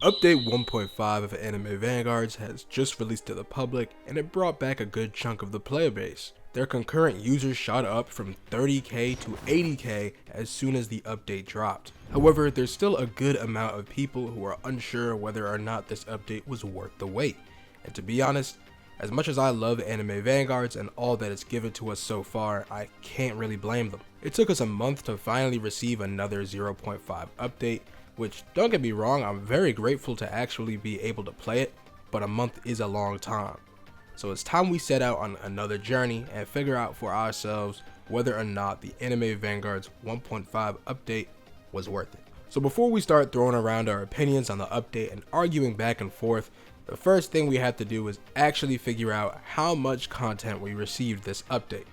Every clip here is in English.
Update 1.5 of Anime Vanguards has just released to the public, and it brought back a good chunk of the player base. Their concurrent users shot up from 30k to 80k as soon as the update dropped. However, there's still a good amount of people who are unsure whether or not this update was worth the wait. And to be honest, as much as I love Anime Vanguards and all that it's given to us so far, I can't really blame them. It took us a month to finally receive another 0.5 update, which, don't get me wrong, I'm very grateful to actually be able to play it, but a month is a long time. So it's time we set out on another journey and figure out for ourselves whether or not the Anime Vanguards 1.5 update was worth it. So before we start throwing around our opinions on the update and arguing back and forth, the first thing we have to do is actually figure out how much content we received this update.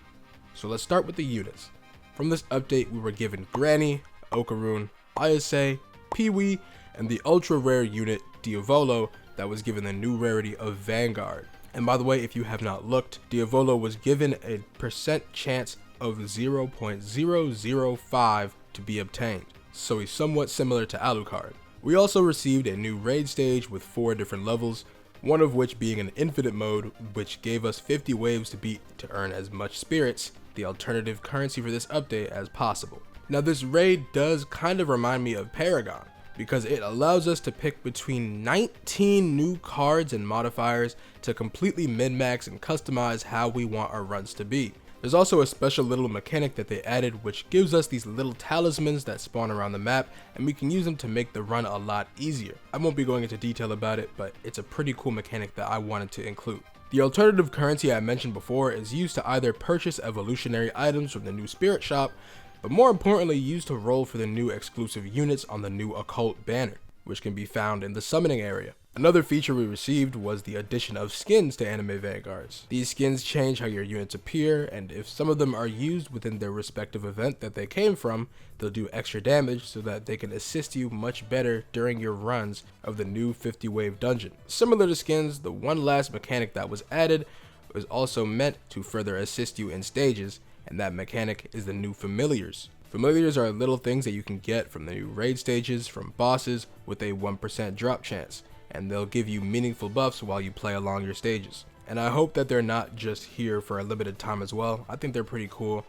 So let's start with the units. From this update, we were given Granny, Okaroon, Ayase, Pee-wee, and the ultra rare unit Diavolo that was given the new rarity of Vanguard. And by the way, if you have not looked, Diavolo was given a percent chance of 0.005 to be obtained, so he's somewhat similar to Alucard. We also received a new raid stage with 4 different levels, one of which being an infinite mode, which gave us 50 waves to beat to earn as much spirits, the alternative currency for this update, as possible. Now this raid does kind of remind me of Paragon, because it allows us to pick between 19 new cards and modifiers to completely min-max and customize how we want our runs to be. There's also a special little mechanic that they added which gives us these little talismans that spawn around the map, and we can use them to make the run a lot easier. I won't be going into detail about it, but it's a pretty cool mechanic that I wanted to include. The alternative currency I mentioned before is used to either purchase evolutionary items from the new spirit shop, but more importantly used to roll for the new exclusive units on the new occult banner, which can be found in the summoning area. Another feature we received was the addition of skins to Anime Vanguards. These skins change how your units appear, and if some of them are used within their respective event that they came from, they'll do extra damage so that they can assist you much better during your runs of the new 50 wave dungeon. Similar to skins, the one last mechanic that was added was also meant to further assist you in stages, and that mechanic is the new familiars. Familiars are little things that you can get from the new raid stages from bosses with a 1% drop chance, and they'll give you meaningful buffs while you play along your stages. And I hope that they're not just here for a limited time as well. I think they're pretty cool,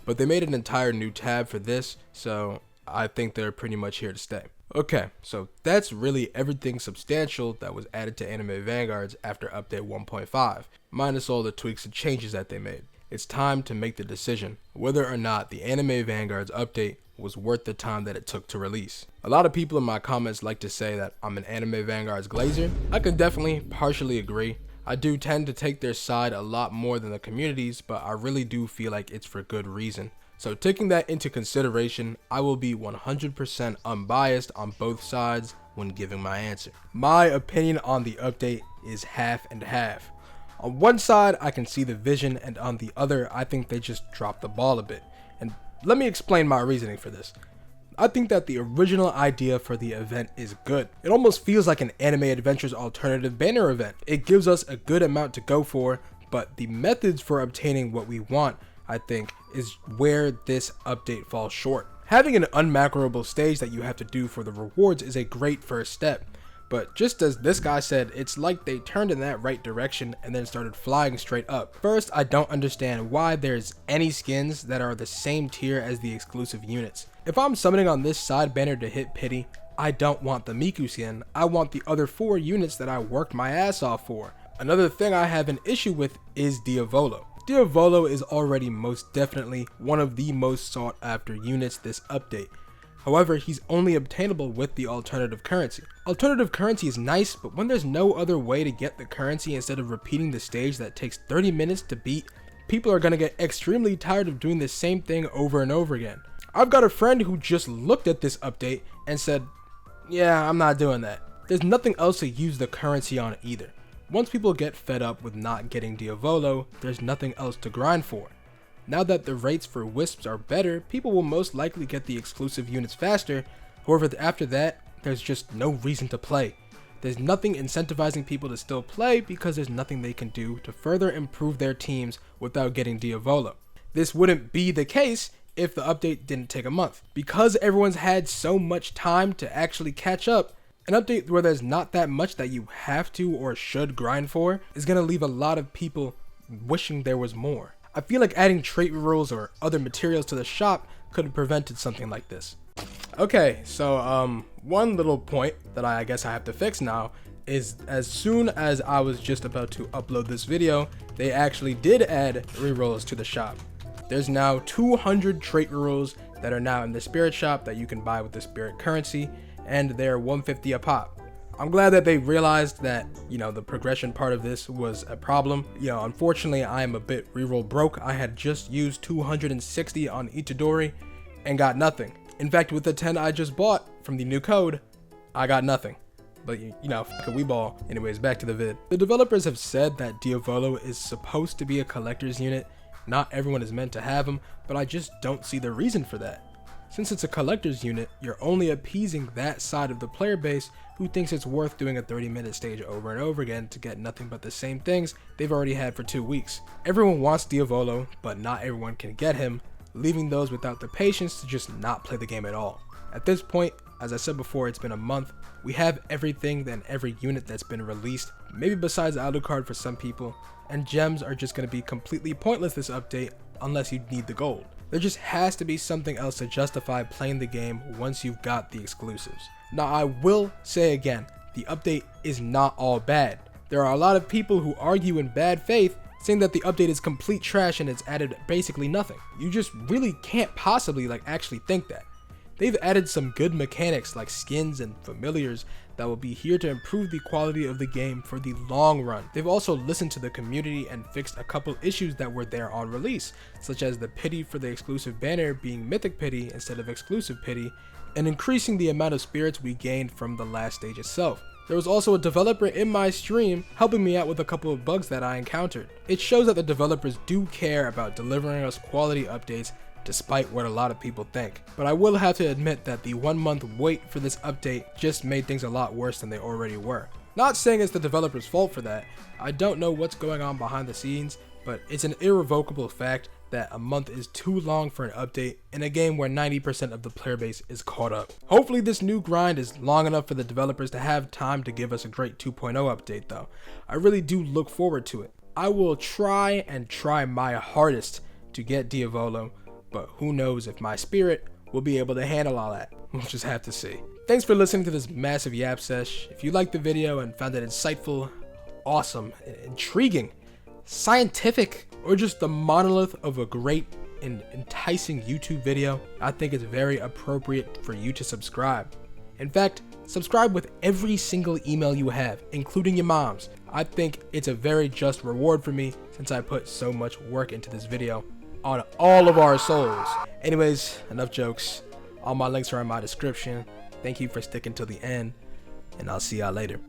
but they made an entire new tab for this, so I think they're pretty much here to stay. Okay, so that's really everything substantial that was added to Anime Vanguards after update 1.5, minus all the tweaks and changes that they made. It's time to make the decision whether or not the Anime Vanguards update was worth the time that it took to release. A lot of people in my comments like to say that I'm an Anime Vanguards glazer. I can definitely partially agree. I do tend to take their side a lot more than the communities, but I really do feel like it's for good reason. So taking that into consideration, I will be 100% unbiased on both sides when giving my answer. My opinion on the update is half and half. On one side, I can see the vision, and on the other, I think they just dropped the ball a bit. And let me explain my reasoning for this. I think that the original idea for the event is good. It almost feels like an Anime Adventures alternative banner event. It gives us a good amount to go for, but the methods for obtaining what we want, I think, is where this update falls short. Having an unmacroable stage that you have to do for the rewards is a great first step. But just as this guy said, it's like they turned in that right direction and then started flying straight up. First, I don't understand why there's any skins that are the same tier as the exclusive units. If I'm summoning on this side banner to hit pity, I don't want the Miku skin, I want the other 4 units that I worked my ass off for. Another thing I have an issue with is Diavolo. Diavolo is already most definitely one of the most sought after units this update. However, he's only obtainable with the alternative currency. Alternative currency is nice, but when there's no other way to get the currency instead of repeating the stage that takes 30 minutes to beat, people are going to get extremely tired of doing the same thing over and over again. I've got a friend who just looked at this update and said, yeah, I'm not doing that. There's nothing else to use the currency on either. Once people get fed up with not getting Diavolo, there's nothing else to grind for. Now that the rates for wisps are better, people will most likely get the exclusive units faster. However, after that, there's just no reason to play. There's nothing incentivizing people to still play because there's nothing they can do to further improve their teams without getting Diavolo. This wouldn't be the case if the update didn't take a month. Because everyone's had so much time to actually catch up, An update where there's not that much that you have to or should grind for is going to leave a lot of people wishing there was more. I feel like adding trait rerolls or other materials to the shop could have prevented something like this. Okay, so one little point that I guess I have to fix now is as soon as I was just about to upload this video, they actually did add rerolls to the shop. There's now 200 trait rerolls that are now in the spirit shop that you can buy with the spirit currency, and they're 150 a pop. I'm glad that they realized that, the progression part of this was a problem. Unfortunately, I am a bit reroll broke. I had just used 260 on Itadori and got nothing. In fact, with the 10 I just bought from the new code, I got nothing. But fuck a wee ball. Anyways, back to the vid. The developers have said that Diavolo is supposed to be a collector's unit. Not everyone is meant to have them, but I just don't see the reason for that. Since it's a collector's unit, you're only appeasing that side of the player base who thinks it's worth doing a 30-minute stage over and over again to get nothing but the same things they've already had for 2 weeks. Everyone wants Diavolo, but not everyone can get him, leaving those without the patience to just not play the game at all. At this point, as I said before, it's been a month. We have everything and every unit that's been released, maybe besides Alucard for some people, and gems are just going to be completely pointless this update unless you need the gold. There just has to be something else to justify playing the game once you've got the exclusives. Now I will say again, the update is not all bad. There are a lot of people who argue in bad faith saying that the update is complete trash and it's added basically nothing. You just really can't possibly actually think that. They've added some good mechanics like skins and familiars that will be here to improve the quality of the game for the long run. They've also listened to the community and fixed a couple issues that were there on release, such as the pity for the exclusive banner being mythic pity instead of exclusive pity, and increasing the amount of spirits we gained from the last stage itself. There was also a developer in my stream helping me out with a couple of bugs that I encountered. It shows that the developers do care about delivering us quality updates despite what a lot of people think. But I will have to admit that the 1 month wait for this update just made things a lot worse than they already were. Not saying it's the developer's fault for that. I don't know what's going on behind the scenes, but it's an irrevocable fact that a month is too long for an update in a game where 90% of the player base is caught up. Hopefully this new grind is long enough for the developers to have time to give us a great 2.0 update though. I really do look forward to it. I will try my hardest to get Diavolo, but who knows if my spirit will be able to handle all that. We'll just have to see. Thanks for listening to this massive yap sesh. If you liked the video and found it insightful, awesome, intriguing, scientific, or just the monolith of a great and enticing YouTube video, I think it's very appropriate for you to subscribe. In fact, subscribe with every single email you have, including your mom's. I think it's a very just reward for me since I put so much work into this video on all of our souls. Anyways, enough jokes. All my links are in my description. Thank you for sticking till the end, and I'll see y'all later.